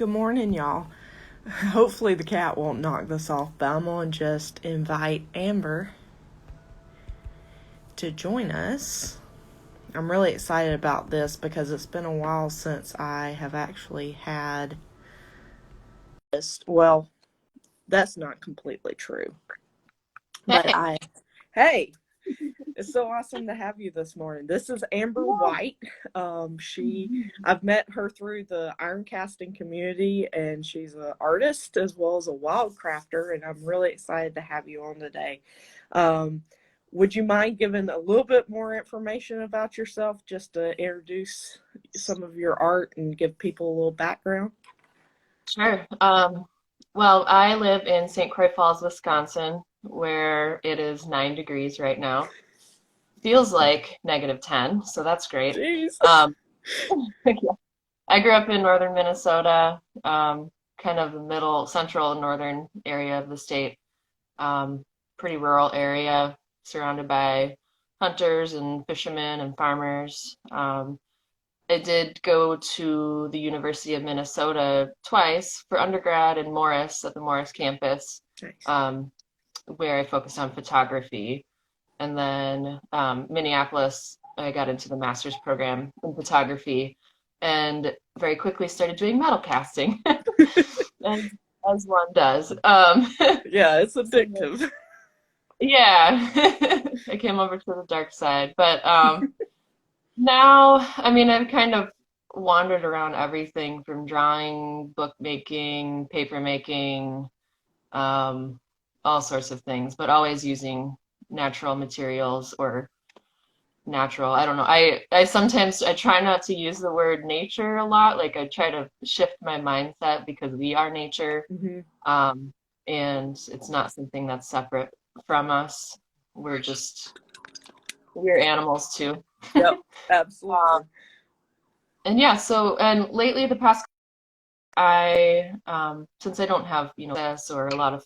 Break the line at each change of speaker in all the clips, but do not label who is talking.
Good morning, y'all. Hopefully, the cat won't knock this off, but I'm going to just invite Amber to join us. I'm really excited about this because it's been a while since I have actually had this. Well, that's not completely true. But
Hey.
hey, it's so awesome to have you this morning. This is Amber
Yeah.
White. I've met her through the iron casting community, and she's an artist as well as a wildcrafter, and I'm really excited to have you on today. Um, would you mind giving a little bit more information about yourself, just to introduce some of your art and give people a little background?
Sure. Well, I live in St. Croix Falls, Wisconsin, where it is 9 degrees right now. Feels like -10, so that's great.
Jeez.
Um, yeah. I grew up in northern Minnesota, kind of the middle, central, northern area of the state. Um, Pretty rural area, surrounded by hunters and fishermen and farmers. I did go to the University of Minnesota twice for undergrad in Morris at the Morris campus,
Nice.
um, where I focused on photography. And then Minneapolis, I got into the master's program in photography and very quickly started doing metal casting, as, as one does.
Yeah, it's
So,
addictive.
yeah, I came over to the dark side. But now, I mean, I've kind of wandered around everything from drawing, bookmaking, paper making, um, all sorts of things, but always using natural materials or natural. I don't know. I sometimes I try not to use the word nature a lot. Like I try to shift my mindset because we are nature,
Hmm.
um, and it's not something that's separate from us. We're animals too.
Yep, absolutely.
And yeah, so and lately the past I since I don't have, access or a lot of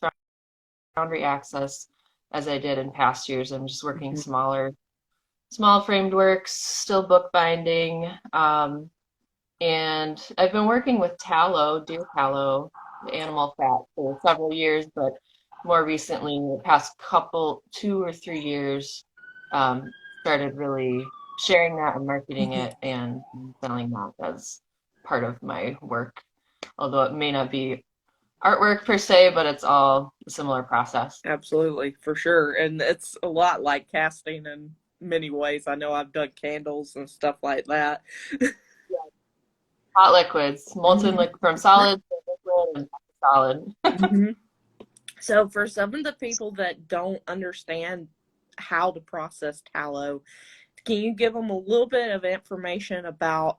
foundry access as I did in past years, I'm just working
Hmm.
small framed works, still bookbinding. And I've been working with tallow, deer tallow, animal fat for several years, but more recently, the past 2 or 3 years, um, started really sharing that and marketing it and selling that as part of my work, although it may not be artwork per se, but it's all a similar process.
Absolutely, for sure. And it's a lot like casting in many ways. I know I've done candles and stuff like that.
Hot liquids, molten
Hmm.
liquid from solid to liquid and solid.
Hmm. So, for some of the people that don't understand how to process tallow, can you give them a little bit of information about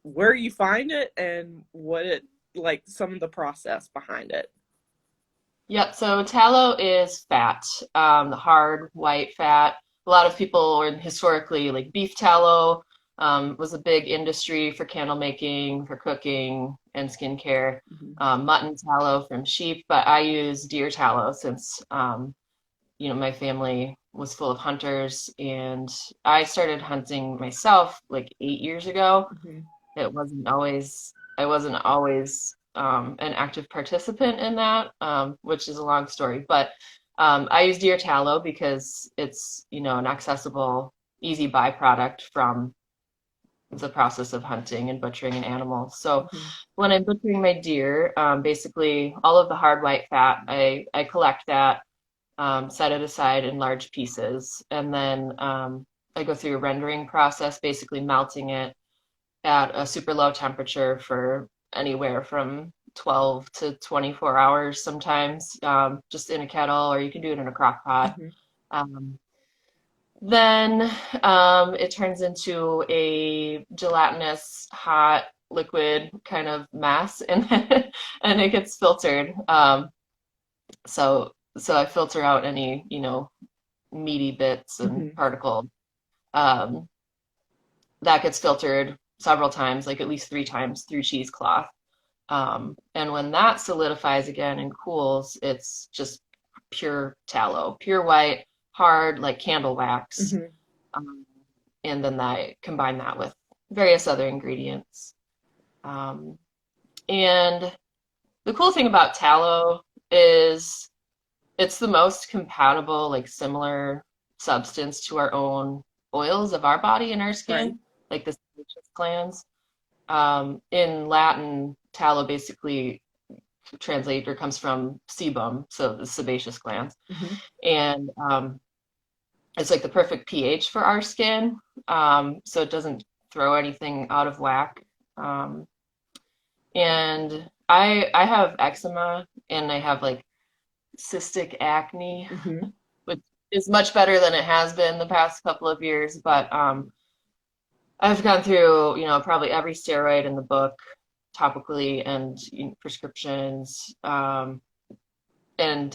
where you find it and what it, like, some of the process behind it?
Yep, so tallow is fat, the hard white fat. A lot of people, or historically, like beef tallow, was a big industry for candle making, for cooking, and skincare.
Hmm.
Mutton tallow from sheep, but I use deer tallow since, my family was full of hunters, and I started hunting myself like 8 years ago.
Hmm.
I wasn't always an active participant in that, which is a long story. But I use deer tallow because it's, an accessible, easy byproduct from the process of hunting and butchering an animal. So
Hmm.
when I'm butchering my deer, basically all of the hard white fat, I collect that, set it aside in large pieces, and then I go through a rendering process, basically melting it at a super low temperature for anywhere from 12 to 24 hours sometimes, just in a kettle, or you can do it in a crock pot.
Hmm.
Um, then it turns into a gelatinous, hot, liquid kind of mess, and and it gets filtered. So I filter out any, meaty bits and
Hmm.
particles. Um, that gets filtered several times, like at least 3 times through cheesecloth. And when that solidifies again and cools, it's just pure tallow, pure white, hard, like candle wax.
Hmm.
Um, and then I combine that with various other ingredients. Um, And the cool thing about tallow is it's the most compatible, like similar substance to our own oils of our body and our
Right.
skin, like the sebaceous glands. In Latin, tallow basically translates or comes from sebum, so the sebaceous glands.
Hmm.
And it's like the perfect pH for our skin, so it doesn't throw anything out of whack. Um, and I have eczema and I have like cystic acne,
Hmm.
which is much better than it has been the past couple of years. But I've gone through, probably every steroid in the book topically and prescriptions, and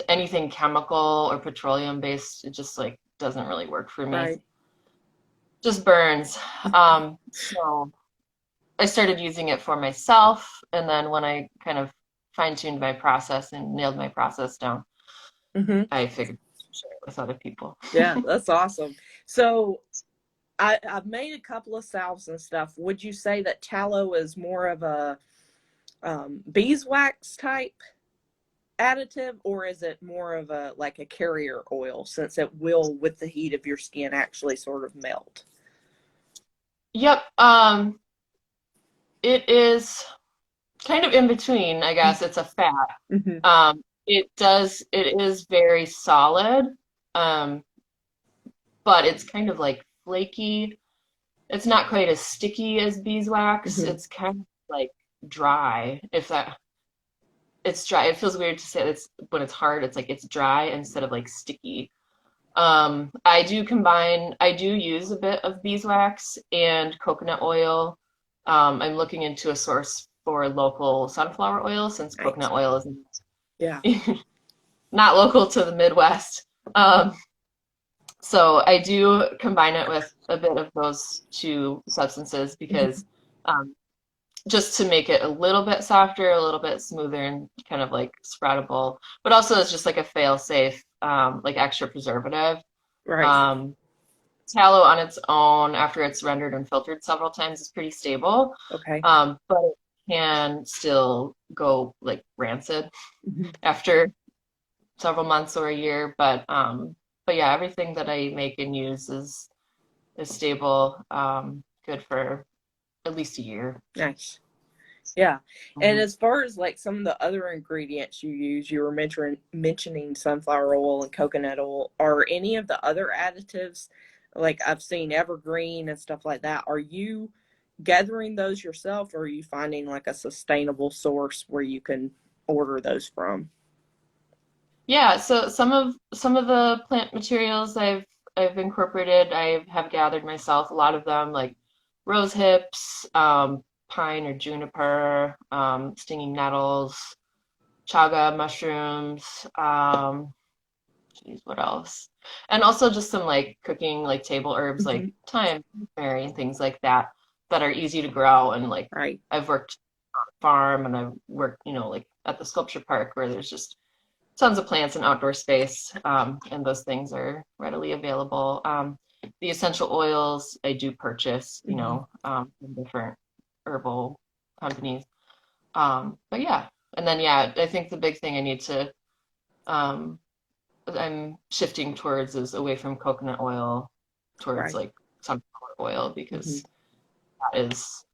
anything chemical or petroleum based, it just like doesn't really work for me.
Right.
Just burns. So I started using it for myself, and then when I kind of fine-tuned my process and nailed my process down,
Hmm.
I figured to share it with other people.
Yeah, that's awesome. So I've made a couple of salves and stuff. Would you say that tallow is more of a beeswax type additive, or is it more of a like a carrier oil since it will, with the heat of your skin, actually sort of melt?
Yep. It is kind of in between, I guess. It's a fat.
Mm-hmm.
It is very solid, um, but it's kind of like flaky. It's not quite as sticky as beeswax.
Mm-hmm.
It's kind of like dry, if that it's dry. It feels weird to say it's when it's hard, it's like it's dry instead of like sticky. I do use a bit of beeswax and coconut oil. I'm looking into a source for local sunflower oil since
Nice.
coconut oil is
Yeah.
not local to the Midwest. Um, so I do combine it with a bit of those two substances
Hmm.
because just to make it a little bit softer, a little bit smoother, and kind of like spreadable. But also, it's just like a fail-safe, like extra preservative.
Right.
Um, Tallow on its own, after it's rendered and filtered several times, is pretty stable,
Okay.
but it can still go like rancid
Hmm.
after several months or a year. But yeah, everything that I make and use is stable, good for at least a year.
Nice. Yeah. And
Mhm.
as far as like some of the other ingredients you use, you were mentioning sunflower oil and coconut oil. Are any of the other additives, like I've seen evergreen and stuff like that, are you gathering those yourself, or are you finding like a sustainable source where you can order those from?
Yeah, so some of the plant materials I've incorporated, I have gathered myself. A lot of them like rose hips, pine or juniper, stinging nettles, chaga mushrooms, geez, what else? And also just some like cooking like table herbs
Hmm.
like thyme, rosemary, and things like that that are easy to grow. And like
Right.
I've worked on a farm and I've worked, like at the sculpture park where there's just tons of plants and outdoor space, and those things are readily available. The essential oils I do purchase,
Hmm.
from different herbal companies. But yeah, and then yeah, I think the big thing I need to um, I'm shifting towards is away from coconut oil towards
Right.
like sunflower oil
Hmm.
because that is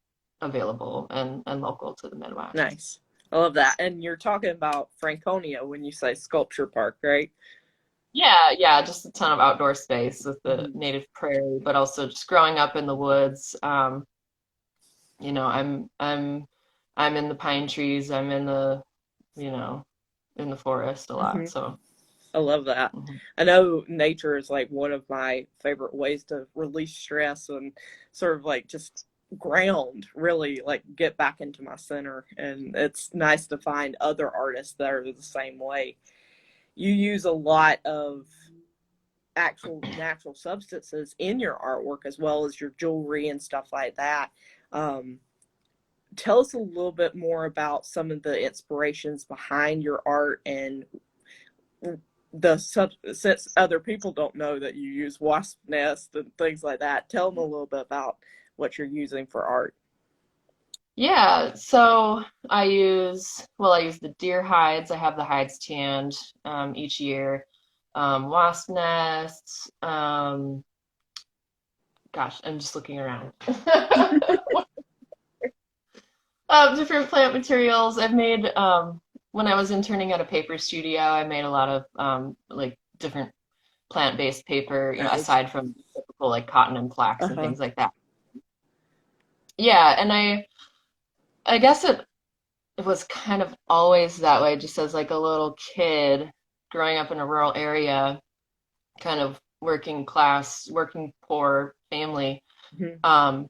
available and local to the Midwest.
Nice. I love that. And you're talking about Franconia when you say sculpture park, right?
Yeah, yeah, just a ton of outdoor space with the
Hmm.
native prairie, but also just growing up in the woods. You know, I'm in the pine trees. I'm in the, you know, in the forest a
Hmm.
lot. So,
I love that.
mhm.
I know nature is like one of my favorite ways to release stress and sort of like just ground, really like get back into my center. And it's nice to find other artists that are the same way. You use a lot of actual natural substances in your artwork as well as your jewelry and stuff like that. Um, tell us a little bit more about some of the inspirations behind your art and since other people don't know that you use wasp nest and things like that. Tell them a little bit about what you're using for art.
Yeah, so I use the deer hides. I have the hides tanned each year. Wasp nests. Gosh, I'm just looking around. Different plant materials. I've made when I was interning at a paper studio, I made a lot of like different plant-based paper,
Nice.
aside from typical like cotton and flax and
Uh-huh.
things like that. Yeah, and I guess it was kind of always that way, just as like a little kid growing up in a rural area, kind of working class, working poor family.
Hmm.
Um,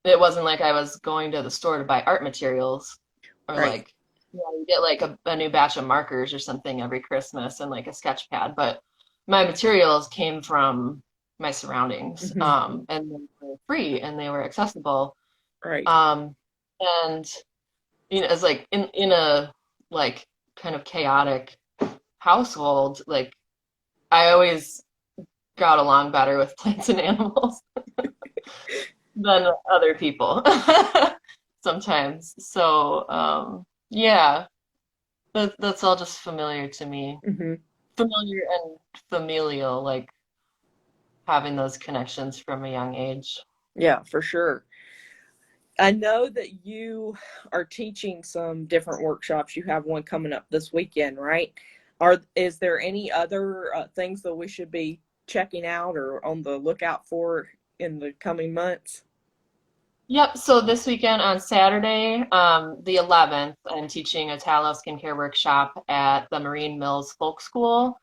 it wasn't like I was going to the store to buy art materials or
Right.
like, you get like a new batch of markers or something every Christmas and like a sketch pad. But my materials came from my surroundings,
Hmm.
and they were free and they were accessible.
Right.
Um, and it's like in a like kind of chaotic household, like I always got along better with plants and animals than other people sometimes. So, yeah, that's all just familiar to me.
Hmm.
Familiar and familial, like having those connections from a young age.
Yeah, for sure. I know that you are teaching some different workshops. You have one coming up this weekend, right? Is there any other things that we should be checking out or on the lookout for in the coming months?
Yep, so this weekend on Saturday, the 11th, I'm teaching a tallow skincare workshop at the Marine Mills Folk School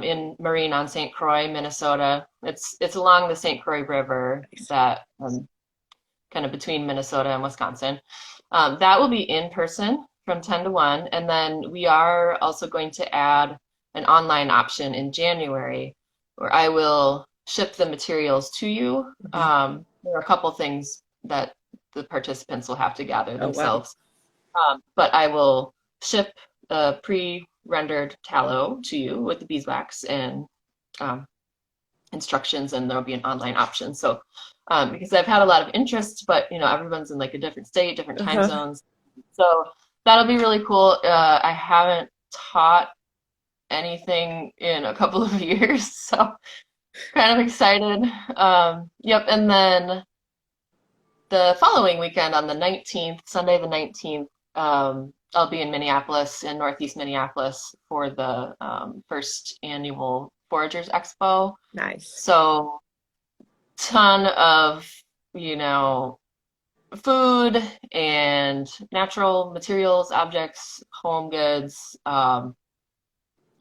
in Marine on St. Croix, Minnesota. It's along the St. Croix River
Nice.
that kind of between Minnesota and Wisconsin. That will be in person from 10 to 1, and then we are also going to add an online option in January where I will ship the materials to you.
Hmm.
There are a couple things that the participants will have to gather
Oh, wow.
themselves. But I will ship a pre-rendered tallow to you with the beeswax and um, instructions, and there'll be an online option. So, because I've had a lot of interest, but everyone's in like a different state, different time
Uh-huh.
zones. So that'll be really cool. I haven't taught anything in a couple of years, so kind of excited. Yep, and then the following weekend on the 19th, Sunday the 19th, I'll be in Minneapolis, in Northeast Minneapolis, for the first annual Foragers Expo.
Nice.
So, ton of, you know, food and natural materials, objects, home goods,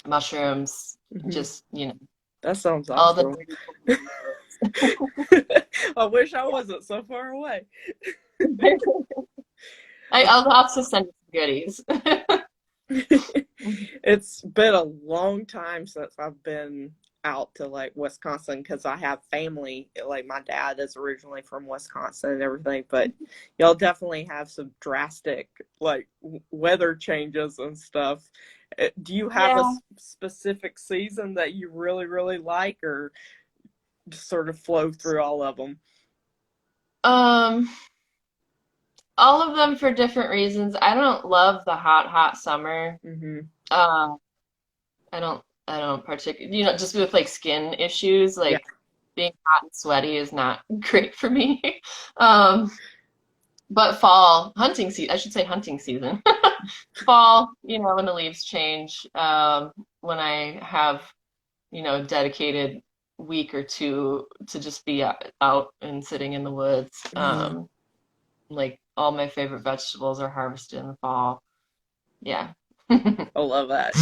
mushrooms,
Hmm.
just,
That sounds
all the
awesome.
nerdy cool
I wish I wasn't so far away.
things. I'll also send you some goodies.
It's been a long time since I've been out to like Wisconsin because I have family. Like my dad is originally from Wisconsin and everything, but y'all definitely have some drastic like weather changes and stuff. Do you have a
Yeah.
specific season that you really, really like, or just sort of flow through all of them?
Um, all of them for different reasons. I don't love the hot, hot summer.
Hmm.
Um, I don't particularly, just with like skin issues,
Yeah.
like being hot and sweaty is not great for me. Um, but fall hunting season, I should say hunting season. Fall, when the leaves change, when I have, a dedicated week or two to just be out and sitting in the woods.
Hmm.
Like all my favorite vegetables are harvested in the fall. Yeah.
I love that.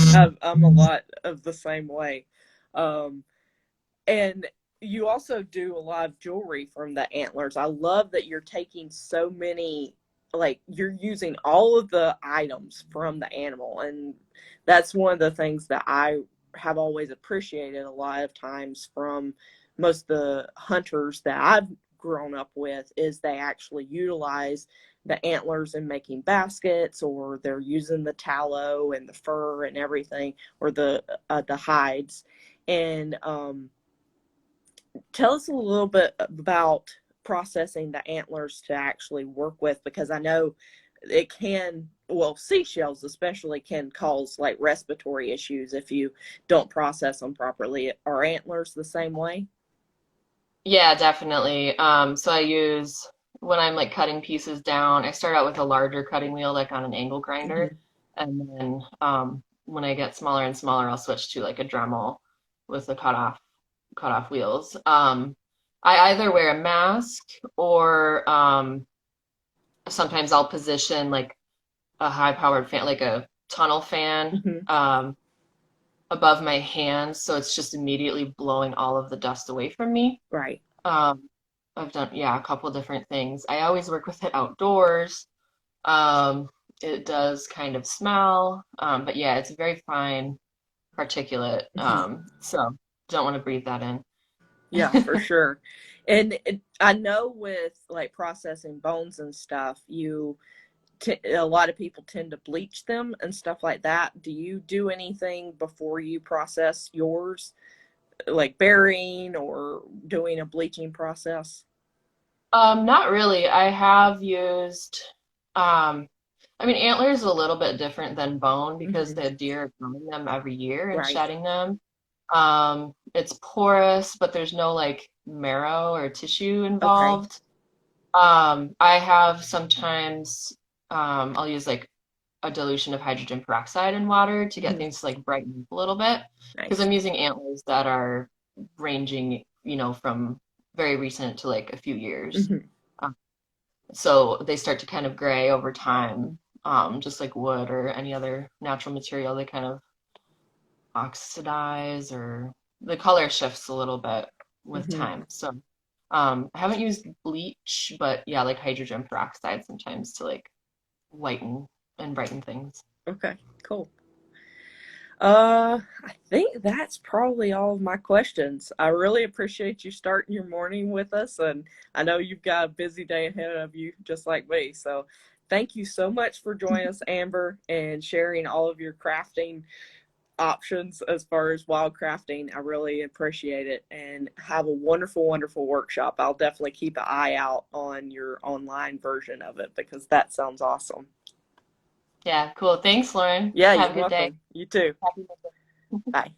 I'm a lot of the same way. Um, And you also do a lot of jewelry from the antlers. I love that you're taking so many, like, you're using all of the items from the animal. And that's one of the things that I have always appreciated a lot of times from most of the hunters that I've grown up with is they actually utilize the antlers in making baskets, or they're using the tallow and the fur and everything, or the hides. And tell us a little bit about processing the antlers to actually work with, because I know it can, well, seashells especially can cause like respiratory issues if you don't process them properly. Are antlers the same way?
Yeah, definitely. So I use when I'm like cutting pieces down, I start out with a larger cutting wheel, like on an angle grinder,
Hmm.
and then when I get smaller and smaller, I'll switch to like a Dremel with the cut off wheels. I either wear a mask or sometimes I'll position like a high-powered fan, like a tunnel fan,
Hmm.
above my hands, so it's just immediately blowing all of the dust away from me.
Right.
Um, I've done, yeah, a couple different things. I always work with it outdoors. Um, it does kind of smell, but yeah, it's very fine particulate.
Hmm.
So don't want to breathe that in.
Yeah, for sure. And I know with like processing bones and stuff, a lot of people tend to bleach them and stuff like that. Do you do anything before you process yours, like burying or doing a bleaching process?
Not really. I have used, um, I mean, antlers is a little bit different than bone because
Hmm.
the deer are growing them every year and
Right.
shedding them. It's porous, but there's no like marrow or tissue
Okay.
involved. I have sometimes I'll use like a dilution of hydrogen peroxide in water to get
Hmm.
things to like brighten up a little bit because
Nice.
I'm using antlers that are ranging, from very recent to like a few years.
Hmm.
Um, so they start to kind of gray over time, just like wood or any other natural material. They kind of oxidize or the color shifts a little bit with
Hmm.
time. So I haven't used bleach, but yeah, like hydrogen peroxide sometimes to like lighten and brighten things.
Okay, cool. I think that's probably all of my questions. I really appreciate you starting your morning with us, and I know you've got a busy day ahead of you, just like me. So, thank you so much for joining us, Amber, and sharing all of your crafting options as far as wild crafting. I really appreciate it, and have a wonderful, wonderful workshop. I'll definitely keep an eye out on your online version of it because that sounds awesome.
Yeah, cool. Thanks, Lauren.
Yeah,
Have
you're
a good day.
welcome. You too.
Happy Monday.
Bye.